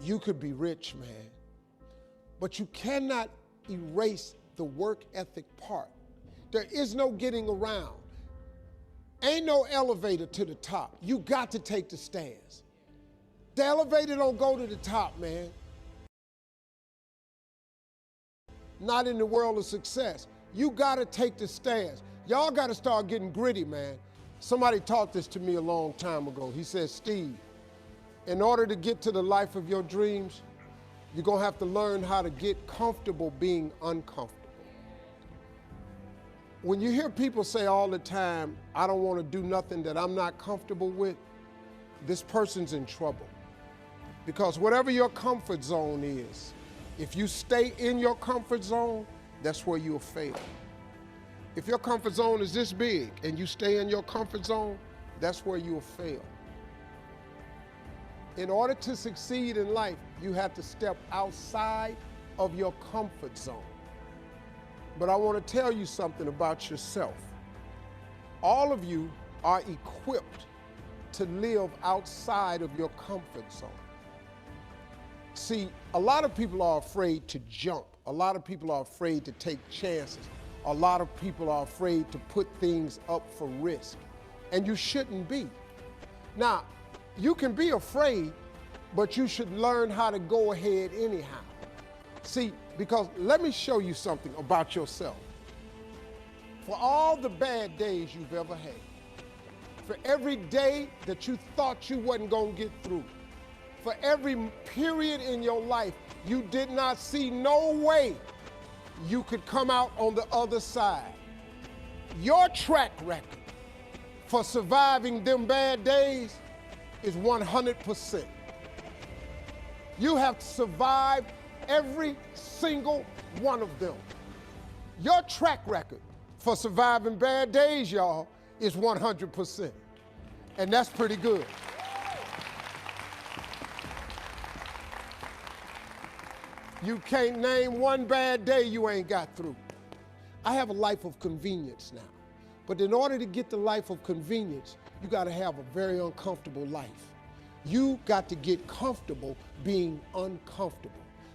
you could be rich, man, but you cannot erase the work ethic part. There is no getting around. Ain't no elevator to the top. You got to take the stairs. The elevator don't go to the top, man. Not in the world of success. You got to take the stairs. Y'all got to start getting gritty, man. Somebody taught this to me a long time ago. He said, Steve, in order to get to the life of your dreams, you're going to have to learn how to get comfortable being uncomfortable. When you hear people say all the time, I don't want to do nothing that I'm not comfortable with, this person's in trouble. Because whatever your comfort zone is, if you stay in your comfort zone, that's where you'll fail. If your comfort zone is this big and you stay in your comfort zone, that's where you'll fail. In order to succeed in life, you have to step outside of your comfort zone. But I want to tell you something about yourself. All of you are equipped to live outside of your comfort zone. See, a lot of people are afraid to jump. A lot of people are afraid to take chances. A lot of people are afraid to put things up for risk. And you shouldn't be. Now, you can be afraid, but you should learn how to go ahead anyhow. See, because let me show you something about yourself. For all the bad days you've ever had, for every day that you thought you wasn't going to get through, for every period in your life you did not see no way you could come out on the other side, your track record for surviving them bad days is 100%. You have survived every single one of them. Your track record for surviving bad days, y'all, is 100%. And that's pretty good. You can't name one bad day you ain't got through. I have a life of convenience now. But in order to get the life of convenience, you got to have a very uncomfortable life. You got to get comfortable being uncomfortable.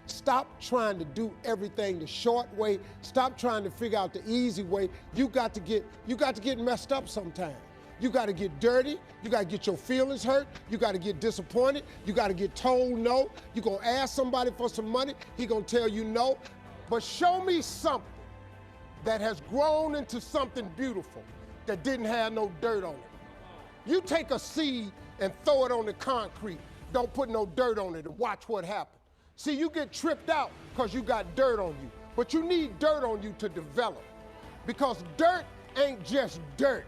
Stop trying to do everything the short way. Stop trying to figure out the easy way. You got to get messed up sometime. You got to get dirty. You got to get your feelings hurt. You got to get disappointed. You got to get told no. You're going to ask somebody for some money. He going to tell you no. But show me something that has grown into something beautiful that didn't have no dirt on it. You take a seed and throw it on the concrete. Don't put no dirt on it and watch what happens. See, you get tripped out because you got dirt on you. But you need dirt on you to develop. Because dirt ain't just dirt.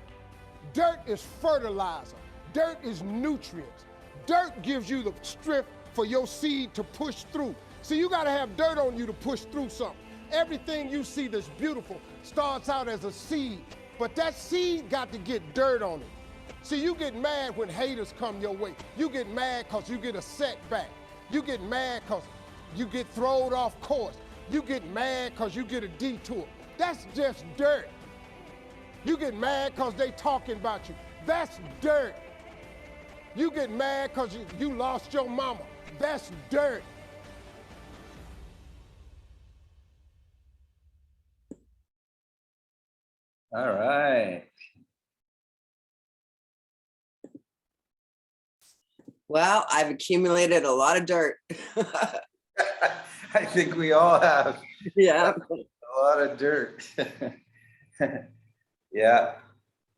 Dirt is fertilizer. Dirt is nutrients. Dirt gives you the strength for your seed to push through. See, you got to have dirt on you to push through something. Everything you see that's beautiful starts out as a seed, but that seed got to get dirt on it. See, you get mad when haters come your way. You get mad because you get a setback. You get mad because you get thrown off course. You get mad because you get a detour. That's just dirt. You get mad because they talking about you. That's dirt. You get mad because you lost your mama. That's dirt. All right. Well, I've accumulated a lot of dirt. I think we all have. Yeah. A lot of dirt. Yeah.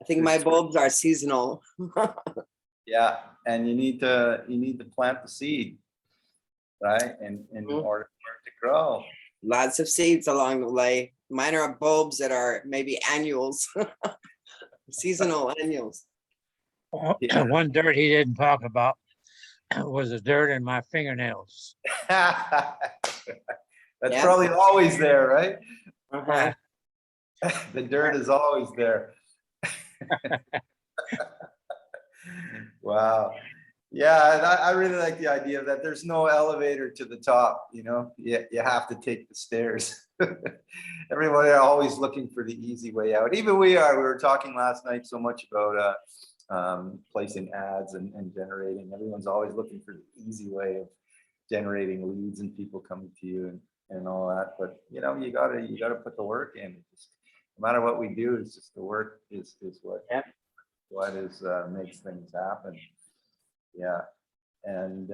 I think my bulbs are seasonal. Yeah, and you need to plant the seed, right? And in order for it to grow. Lots of seeds along the way. Mine are bulbs that are maybe annuals, seasonal annuals. Yeah. One dirt he didn't talk about was the dirt in my fingernails. That's probably always there, right? Uh-huh. The dirt is always there. Wow. Yeah, I really like the idea that there's no elevator to the top, you know, you have to take the stairs. Everybody are always looking for the easy way out. Even we were talking last night so much about placing ads and generating. Everyone's always looking for the easy way generating leads and people coming to you and all that. But you know, you gotta put the work in. Just, no matter what we do, it's just the work is what Yep. what is makes things happen. Yeah, and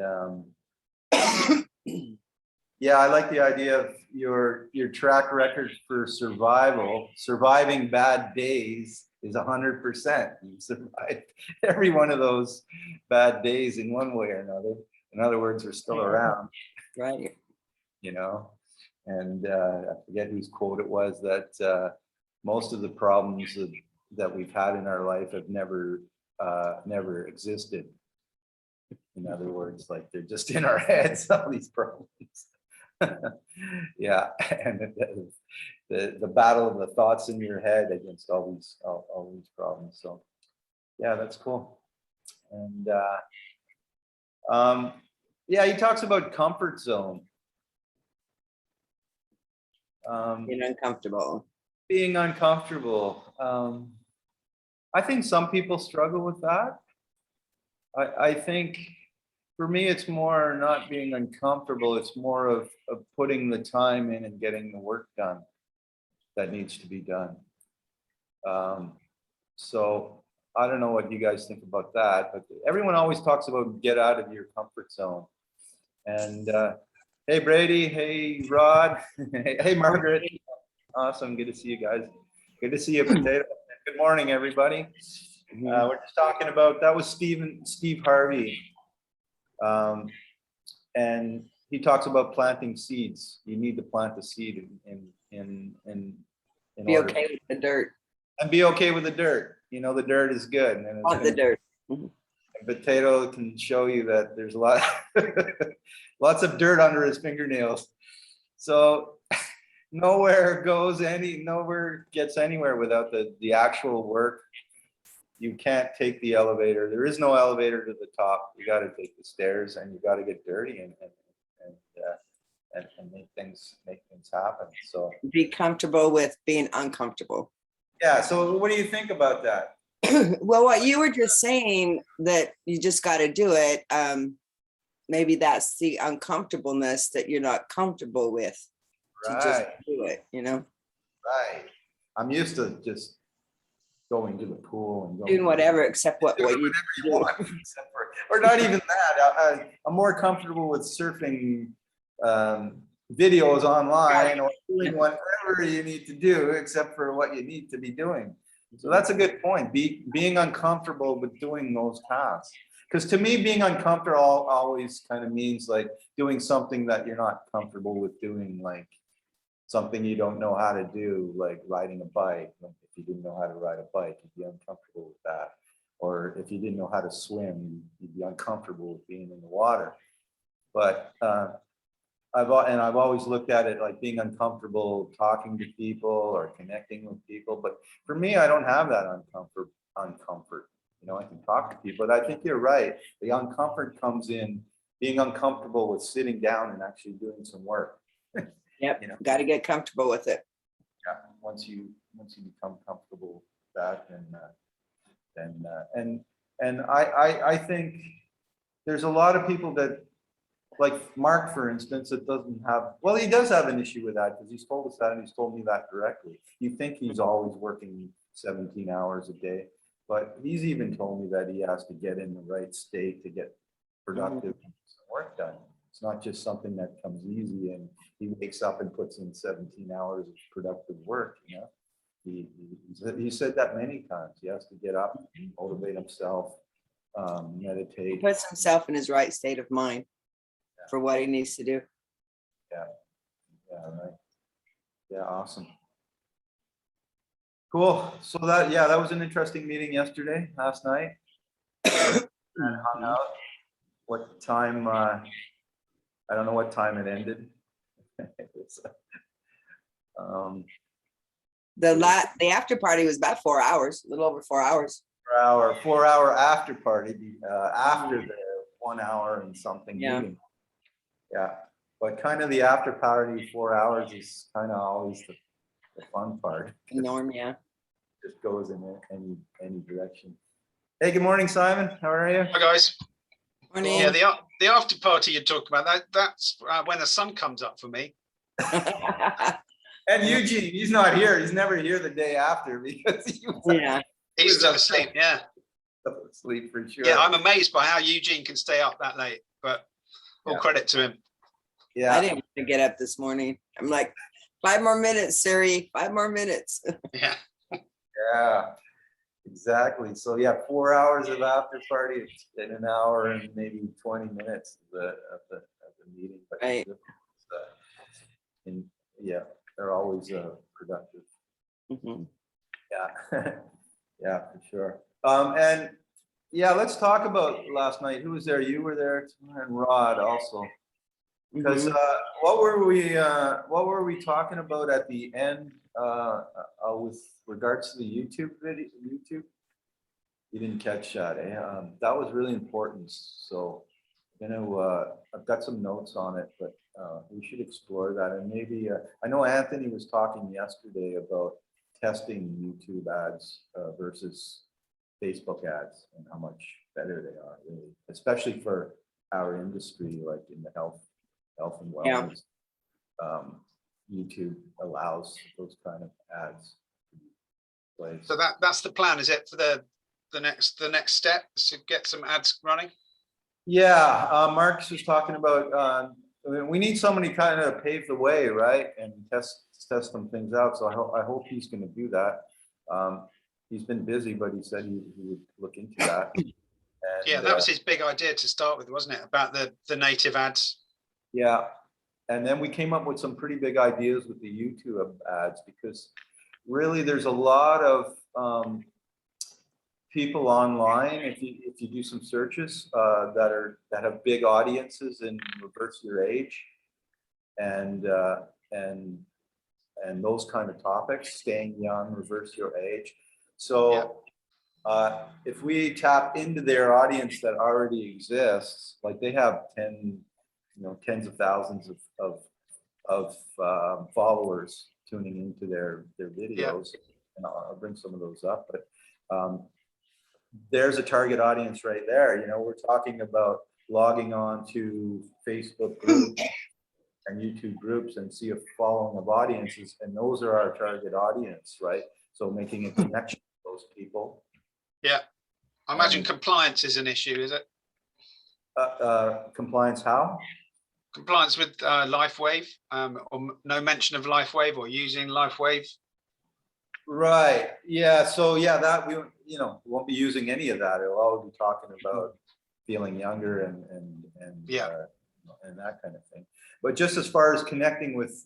yeah, I like the idea of your track record for surviving bad days is 100%. You survived every one of those bad days in one way or another. In other words, we're still around, Right. you know. And I forget whose quote it was that most of the problems that we've had in our life have never existed. In other words, like they're just in our heads, some of these problems. Yeah, and the battle of the thoughts in your head against all these problems. So yeah, that's cool. And yeah, he talks about comfort zone. Being uncomfortable. Being uncomfortable. I think some people struggle with that. I think for me, it's more not being uncomfortable. It's more of putting the time in and getting the work done that needs to be done. So I don't know what you guys think about that, but everyone always talks about get out of your comfort zone. And hey, Brady. Hey, Rod. Hey, Margaret. Awesome. Good to see you guys. Good to see you, Potato. Good morning, everybody. We're just talking about, that was Steve Harvey. And he talks about planting seeds. You need to plant the seed in Be order okay with the dirt. and be okay with the dirt. You know, the dirt is good. And Want the dirt. and Potato can show you that there's a lot, lots of dirt under his fingernails. So nowhere gets anywhere without the actual work. You can't take the elevator. There is no elevator to the top. You got to take the stairs, and you got to get dirty and make things happen. So Be comfortable with being uncomfortable. yeah. So what do you think about that? Well, what you were just saying, that you just got to do it. Maybe that's the uncomfortableness that you're not comfortable with. To just do it, you know. Right. I'm used to just going to the pool and Doing whatever except what you do. want, or not even that. I'm more comfortable with surfing videos online or doing whatever you need to do except for what you need to be doing. So that's a good point. Being uncomfortable with doing those tasks. Because to me, being uncomfortable always kind of means like doing something that you're not comfortable with doing, like something you don't know how to do, like riding a bike. Like if you didn't know how to ride a bike, you'd be uncomfortable with that. Or if you didn't know how to swim, you'd be uncomfortable with being in the water. But I've always looked at it like being uncomfortable talking to people or connecting with people. But for me, I don't have that uncomfort. You know, I can talk to people, but I think you're right. The uncomfort comes in being uncomfortable with sitting down and actually doing some work. Yep. You know? Got to get comfortable with it. Yeah. Once you become comfortable with that, and I think there's a lot of people that, like Mark, for instance, that doesn't have, well, he does have an issue with that because he's told us that and he's told me that directly. You think he's always working 17 hours a day, but he's even told me that he has to get in the right state to get productive work done. It's not just something that comes easy and he wakes up and puts in 17 hours of productive work, you know. He said that many times. He has to get up, motivate himself, meditate. He puts himself in his right state of mind for what he needs to do. Yeah, right. Yeah, awesome. Cool. So that was an interesting meeting last night. And hung out. What time? I don't know what time it ended. The after party was about 4 hours, a little over 4 hours. 4 hour after party after the 1 hour and something meeting. Yeah, but kind of the after party 4 hours is kind of always the fun part. Norm, yeah. Just goes in any direction. Hey, good morning, Simon. How are you? Hi guys. Morning. Yeah, The after party you talked about, that's when the sun comes up for me. And Eugene, he's not here. He's never here the day after because he was, Yeah. He's still asleep, yeah. asleep for sure. Yeah, I'm amazed by how Eugene can stay up that late, but all credit to him. Yeah. I didn't want to get up this morning. I'm like, 5 more minutes, Siri, 5 more minutes. Yeah. Yeah, exactly. So yeah, 4 hours of after party in an hour and maybe 20 minutes of the meeting. But Right. and yeah, they're always productive. Mhm. Yeah, yeah, for sure. And yeah, let's talk about last night. Who was there? You were there, and Rod also. Because Mhm. what were we talking about at the end with regards to the YouTube video? YouTube, you didn't catch that. That was really important. So, I've got some notes on it, but we should explore that. And maybe I know Anthony was talking yesterday about testing YouTube ads versus Facebook ads and how much better they are, really, especially for our industry, like in the health and wellness. YouTube allows those kind of ads to be played. So that's the plan, is it, for the next step, is to get some ads running? Yeah, Marcus was talking about we need somebody kind of pave the way, right, and test some things out. So I hope he's going to do that. He's been busy, but he said he would look into that. And, yeah, that was his big idea to start with, wasn't it? About the native ads. Yeah, and then we came up with some pretty big ideas with the YouTube ads, because really there's a lot of people online, if you do some searches that have big audiences in reverse your age and those kind of topics, staying young, reverse your age. So if we tap into their audience that already exists, like they have tens of thousands of followers tuning into their videos, and I'll bring some of those up, but there's a target audience right there. We're talking about logging on to Facebook groups and YouTube groups and see a following of audiences, and those are our target audience, right? So making a connection with those people. Yeah, I imagine compliance is an issue, is it? Compliance how? Compliance with LifeWave, or no mention of LifeWave or using LifeWave. Right. Yeah. So yeah, that we won't be using any of that. It'll all be talking about feeling younger and that kind of thing. But just as far as connecting with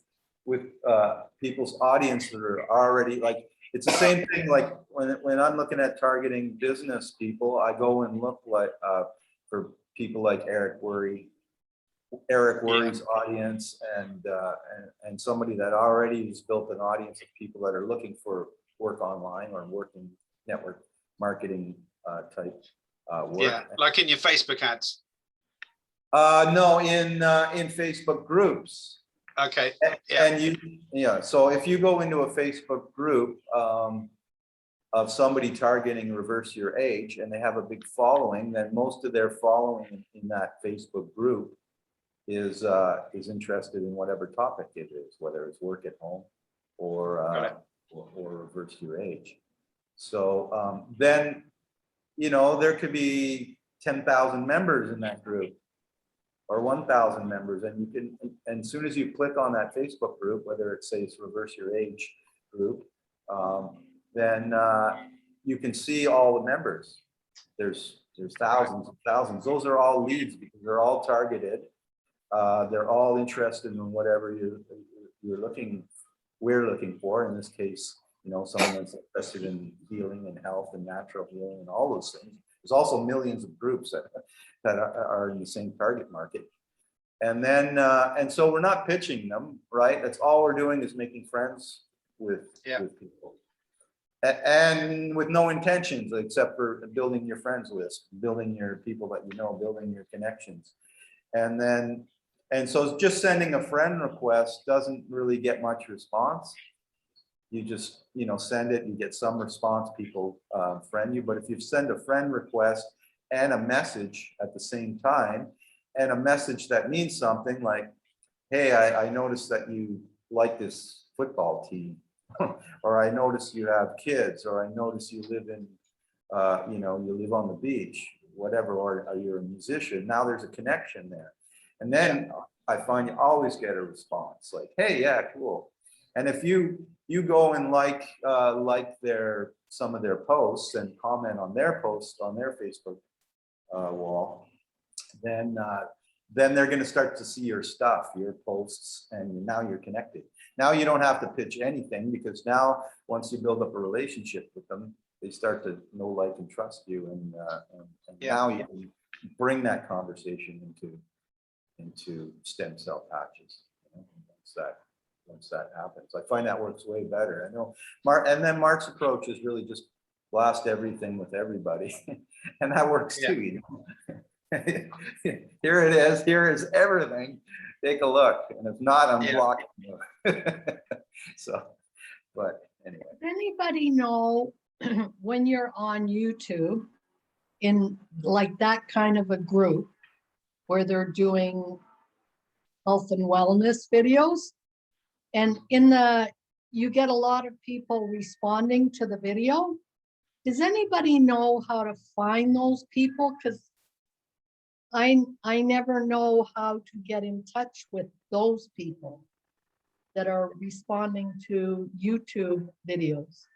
people's audience that are already, like, it's the same thing. Like when I'm looking at targeting business people, I go and look for people like Eric Worre's audience, and somebody that already has built an audience of people that are looking for work online or working network marketing type work. Yeah, like in your Facebook ads. No, in Facebook groups. Okay. And so if you go into a Facebook group of somebody targeting reverse your age and they have a big following, then most of their following in that Facebook group is interested in whatever topic it is, whether it's work at home or reverse your age. So then there could be 10,000 members in that group or 1,000 members, and you can, and as soon as you click on that Facebook group, whether it says reverse your age group, then you can see all the members. There's thousands and thousands. Those are all leads because they're all targeted. They're all interested in whatever we're looking for. In this case, someone that's interested in healing and health and natural healing and all those things. There's also millions of groups that are in the same target market. And then, and so we're not pitching them, right? That's all we're doing is making friends with people. And with no intentions except for building your friends list, building your people that building your connections. And so just sending a friend request doesn't really get much response. You just, send it, you get some response, people friend you. But if you send a friend request and a message at the same time, and a message that means something like, hey, I noticed that you like this football team, or I noticed you have kids, or I noticed you live in, you know, you live on the beach, whatever, or you're a musician. Now there's a connection there. And then I find you always get a response like, hey, yeah, cool. And if you go and like some of their posts and comment on their posts on their Facebook wall, then they're going to start to see your stuff, your posts, and now you're connected. Now you don't have to pitch anything, because now once you build up a relationship with them, they start to know, like, and trust you, and now you can bring that conversation into stem cell patches. You know, once that happens, I find that works way better. I know Mark's approach is really just blast everything with everybody, and that works too. You know? Here it is. Here is everything. Take a look, and if not, I'm blocking you. So, but anyway. Does anybody know when you're on YouTube in like that kind of a group where they're doing health and wellness videos, and you get a lot of people responding to the video? Does anybody know how to find those people? Because I never know how to get in touch with those people that are responding to YouTube videos.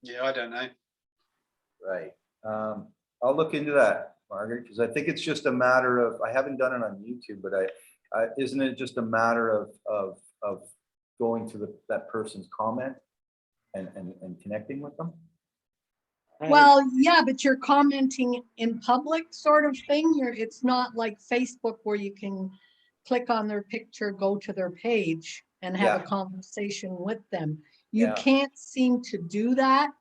Yeah, I don't know. Right. I'll look into that, Margaret, because I think it's just a matter of, I haven't done it on YouTube, but isn't it just a matter of going to that person's comment and connecting with them? Well, yeah, but you're commenting in public sort of thing. It's not like Facebook where you can click on their picture, go to their page and have a conversation with them. You can't seem to do that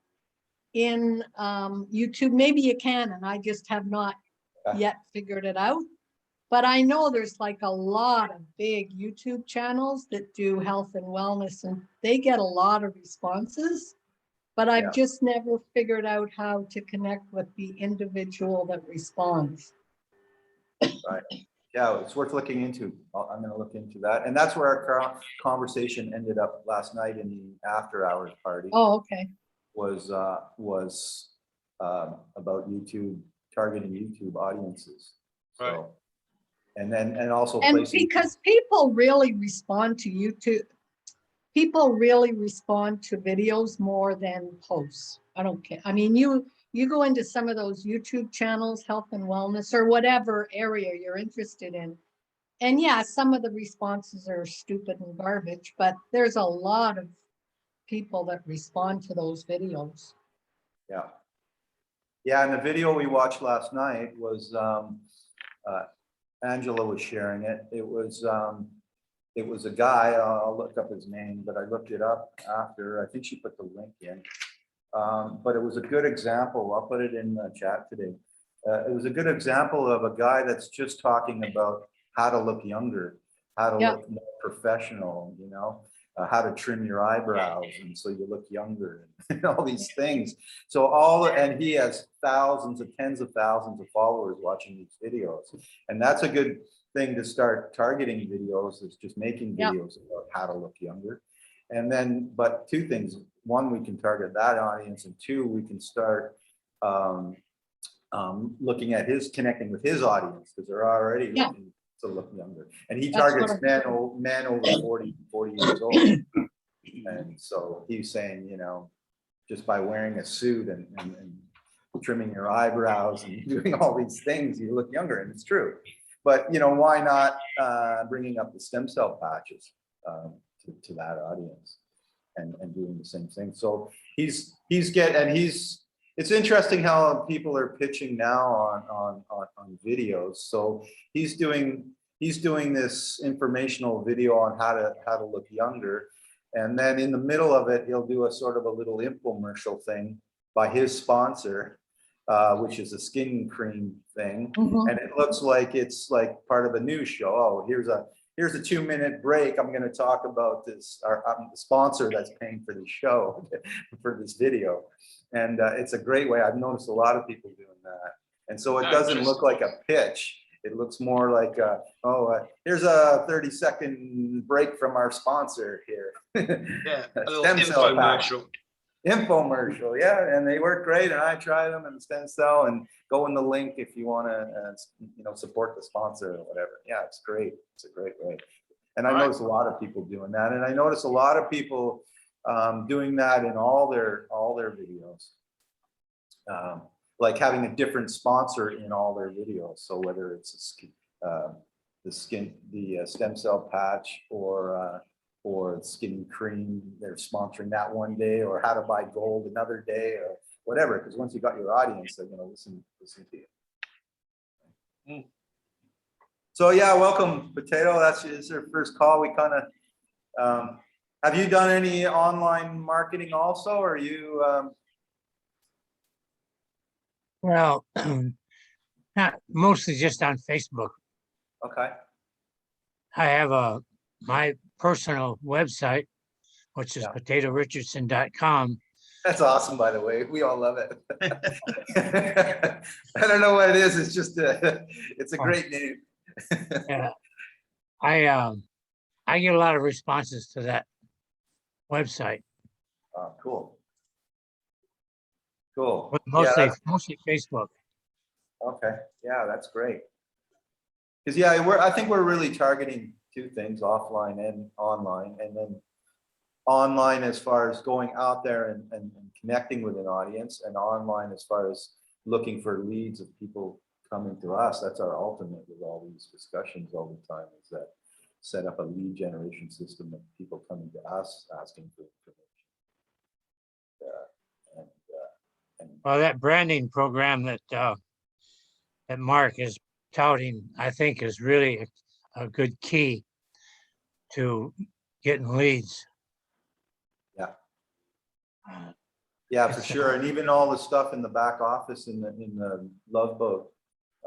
in YouTube. Maybe you can, and I just have not yet figured it out. But I know there's like a lot of big YouTube channels that do health and wellness, and they get a lot of responses. But I've just never figured out how to connect with the individual that responds. Right. Yeah, it's worth looking into. I'm going to look into that. And that's where our conversation ended up last night in the after hours party. Oh, okay. Was about YouTube, targeting YouTube audiences. Right. So, and also because people really respond to YouTube. People really respond to videos more than posts. I don't care. I mean, you go into some of those YouTube channels, health and wellness, or whatever area you're interested in. And yeah, some of the responses are stupid and garbage, but there's a lot of people that respond to those videos. Yeah. Yeah, and the video we watched last night was, Angela was sharing it. It was a guy, I'll look up his name, but I looked it up after. I think she put the link in. But it was a good example. I'll put it in the chat today. It was a good example of a guy that's just talking about how to look younger, how to look more professional, you know, how to trim your eyebrows and so you look younger, and all these things. So and he has thousands of tens of thousands of followers watching these videos. And that's a good thing to start targeting videos, is just making videos about how to look younger. And then, but two things: one, we can target that audience, and two, we can start looking at connecting with his audience, because they're already looking to look younger. And he targets men over 40 years old. And so he's saying, you know, just by wearing a suit and trimming your eyebrows and doing all these things, you look younger, and it's true. But, you know, why not bringing up the stem cell patches to that audience and doing the same thing? So it's interesting how people are pitching now on videos. So he's doing this informational video on how to look younger. And then in the middle of it, he'll do a sort of a little infomercial thing by his sponsor, which is a skin cream thing. And it looks like it's like part of a news show. Oh, here's a 2-minute break. I'm going to talk about this, the sponsor that's paying for the show, for this video. And it's a great way. I've noticed a lot of people doing that. And so it doesn't look like a pitch. It looks more like, here's a 30-second break from our sponsor here. Yeah, a little Stem cell patch. infomercial. Infomercial, yeah, and they work great, and I try them, and stem cell, and go in the link if you want to, support the sponsor or whatever. Yeah, it's great. It's a great way. And I notice a lot of people doing that, and I notice a lot of people doing that in all their videos. Like having a different sponsor in all their videos. So whether it's the stem cell patch or skin cream, they're sponsoring that one day, or how to buy gold another day, or whatever. Because once you got your audience, they're going to listen to you. So yeah, welcome, Potato. It's our first call. We kind of have you done any online marketing also, or are you? Well, not mostly just on Facebook. Okay. I have my personal website, which is potatorichandson.com. That's awesome, by the way. We all love it. I don't know what it is. It's just it's a great name. Yeah, I get a lot of responses to that website. Oh, cool. Cool. But mostly Facebook. Okay. Yeah, that's great. Because I think we're really targeting two things, offline and online, and then online as far as going out there and connecting with an audience, and online as far as looking for leads of people coming to us. That's our ultimate with all these discussions all the time, is that set up a lead generation system of people coming to us asking for information. Well, that branding program that Mark is touting, I think, is really a good key to getting leads. Yeah, for sure. And even all the stuff in the back office in the LoveBoat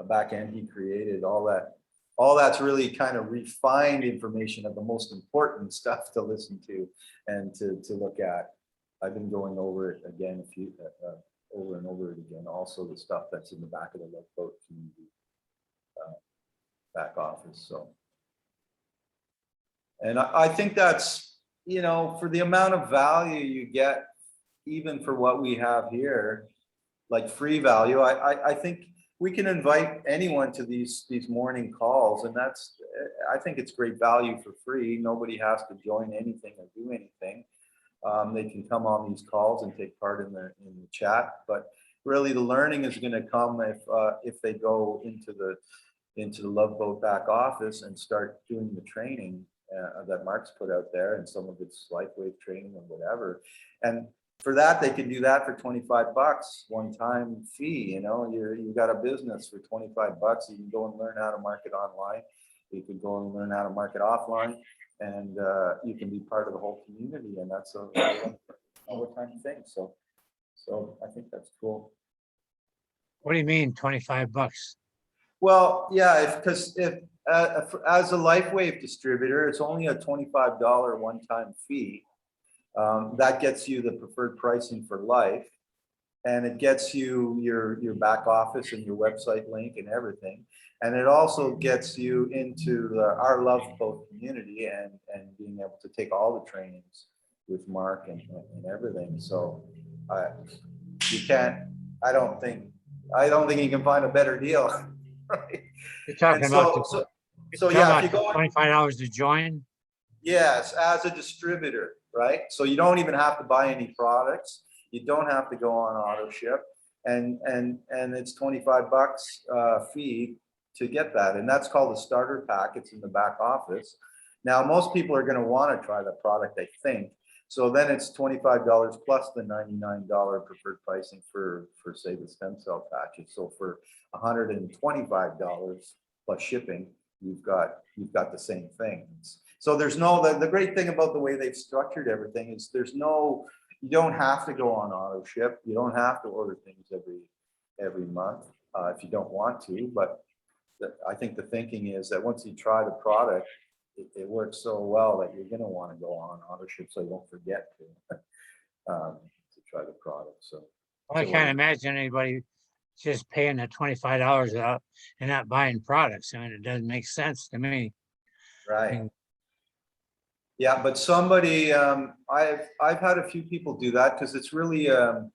back end he created, all that's really kind of refined information of the most important stuff to listen to and to look at. I've been going over it again over and over it again. Also the stuff that's in the back of the LoveBoat community back office. So, and I think that's, for the amount of value you get, even for what we have here, like free value, I think we can invite anyone to these morning calls, and I think it's great value for free. Nobody has to join anything or do anything. They can come on these calls and take part in the chat, but really the learning is going to come if they go into the LoveBoat back office and start doing the training that Mark's put out there, and some of it's LifeWave training and whatever. And for that, they can do that for $25, one-time fee. You got a business for $25. You can go and learn how to market online. You can go and learn how to market offline, and you can be part of the whole community. And that's a one-time thing. So I think that's cool. What do you mean, $25? Well, yeah, because if as a LifeWave distributor, it's only a $25 one-time fee. That gets you the preferred pricing for life, and it gets you your back office and your website link and everything. And it also gets you into our LoveBoat community and being able to take all the trainings with Mark and everything. So I don't think you can find a better deal. Right. You're talking about if you go $25 to join. Yes, as a distributor, right? So you don't even have to buy any products. You don't have to go on auto ship, and it's $25 fee to get that, and that's called a starter pack. It's in the back office. Now, most people are going to want to try the product, I think. So then it's $25 plus the $99 preferred pricing for say the stem cell patches. So for $125 plus shipping, you've got the same thing. So there's the great thing about the way they've structured everything is you don't have to go on auto ship. You don't have to order things every month if you don't want to. But I think the thinking is that once you try the product, it works so well that you're going to want to go on auto ship, so you won't forget to try the product. So I can't imagine anybody just paying the $25 out and not buying products. I mean, it doesn't make sense to me. Right. Yeah, but somebody, I've had a few people do that because it's really an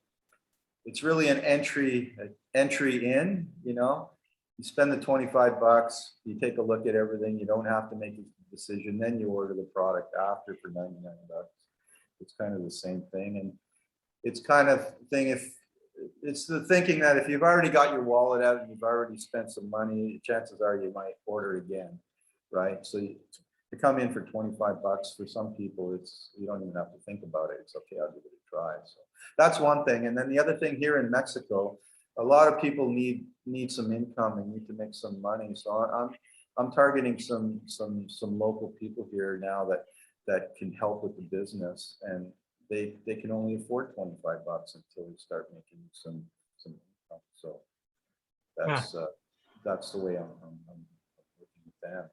entry in, you know. You spend the $25, you take a look at everything, you don't have to make a decision, then you order the product after for $99. It's kind of the same thing. And it's kind of thing, if it's the thinking that if you've already got your wallet out and you've already spent some money, chances are you might order again, right? So to come in for $25 for some people, you don't even have to think about it. It's okay, I'll give it a try. So that's one thing. And then the other thing here in Mexico, a lot of people need some income and need to make some money. So I'm targeting some local people here now that can help with the business, and they can only afford $25 until we start making some income. So that's the way I'm working with them.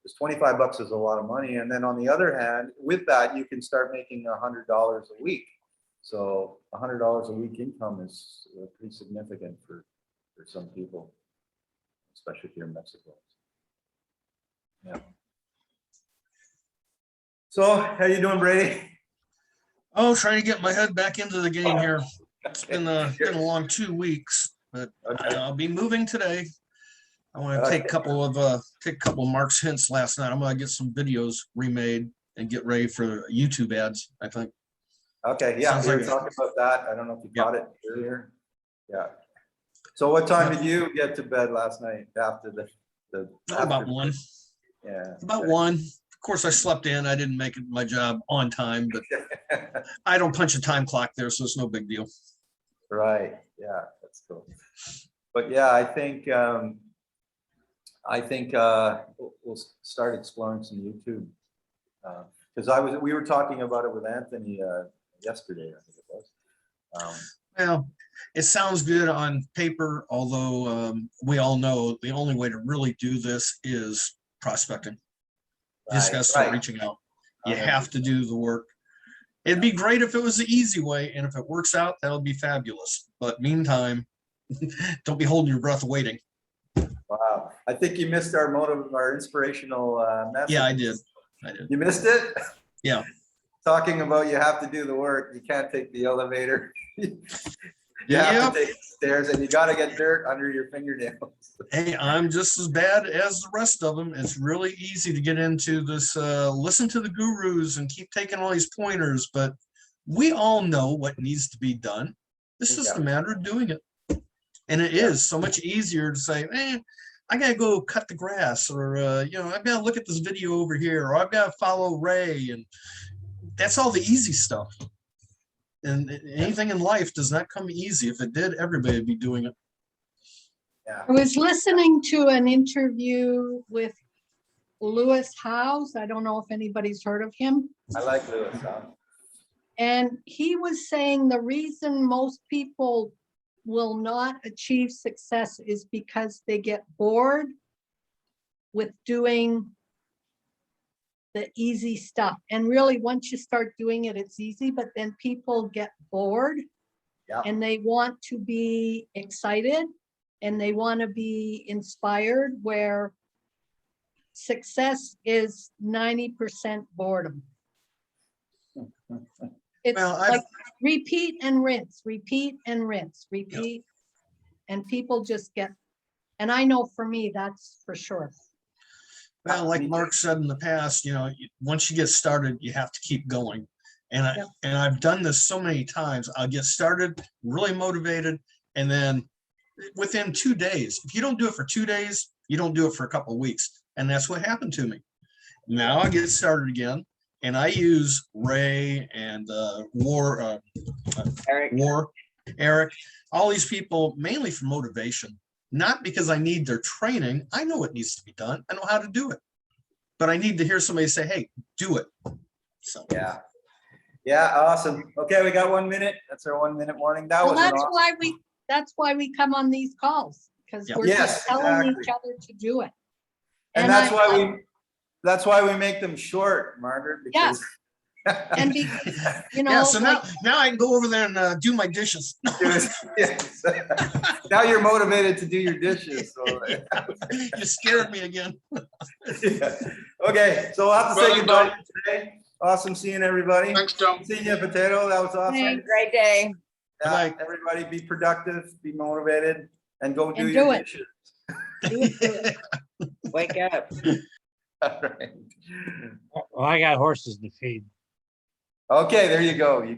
Because $25 is a lot of money, and then on the other hand, with that you can start making $100 a week. So $100 a week income is pretty significant for some people, especially here in Mexico. Yeah. So how you doing, Brady? Oh, trying to get my head back into the game here. It's been a long 2 weeks, but Okay. I'll be moving today. I want to take a couple of Mark's hints last night. I'm going to get some videos remade and get ready for YouTube ads, I think. Okay, yeah, Sounds we were like talking about that. I don't know if you caught it earlier. Yeah. So what time did you get to bed last night after About 1. Yeah. About 1. Of course, I slept in. I didn't make it my job on time, but I don't punch a time clock there, so it's no big deal. Right. Yeah, that's cool. But yeah, I think we'll start exploring some YouTube because we were talking about it with Anthony yesterday, I think it was. Well, it sounds good on paper, although we all know the only way to really do this is prospecting. You just got to start reaching out. You have to do the work. It'd be great if it was the easy way, and if it works out, that'll be fabulous. But meantime, don't be holding your breath waiting. Wow, I think you missed our inspirational message. Yeah, I did. You missed it? Yeah. Talking about you have to do the work. You can't take the elevator. You have to take the stairs, and you got to get dirt under your fingernails. Hey, I'm just as bad as the rest of them. It's really easy to get into this, listen to the gurus and keep taking all these pointers, but we all know what needs to be done. It's just a matter of doing it. And it is so much easier to say, man, I got to go cut the grass, or, I've got to look at this video over here, or I've got to follow Ray. And that's all the easy stuff. And anything in life does not come easy. If it did, everybody would be doing it. Yeah. I was listening to an interview with Lewis Howes. I don't know if anybody's heard of him. I like Lewis. And he was saying the reason most people will not achieve success is because they get bored with doing the easy stuff. And really, once you start doing it, it's easy, but then people get bored and they want to be excited and they want to be inspired, where success is 90% boredom. It's like repeat and rinse, repeat and rinse, repeat. And people just get, and I know for me, that's for sure. Well, like Mark said in the past, once you get started, you have to keep going. And I've done this so many times. I'll get started, really motivated, and then within 2 days, if you don't do it for 2 days, you don't do it for a couple of weeks. And that's what happened to me. Now I get started again, and I use Ray and Eric, all these people mainly for motivation. Not because I need their training. I know what needs to be done. I know how to do it. But I need to hear somebody say, hey, do it. So yeah, awesome. Okay, we got 1 minute. That's our 1 minute warning. Well, that's why we come on these calls, because we're just telling each other to do it. And that's why we make them short, Margaret, because And be, you know, Yeah, so like, now I can go over there and do my dishes. Yes. Now you're motivated to do your dishes. So. You scared me again. Yeah. Okay, so we'll have to Well say done, goodbye Dom. today. Awesome seeing everybody. Thanks, Dom. Seeing you, Potato. That was awesome. Thanks. Great day. Yeah, Bye-bye. everybody be productive, be motivated, and go do And your do it. dishes. do it. Wake up. All right. Well, I got horses to feed. Okay, there you go. You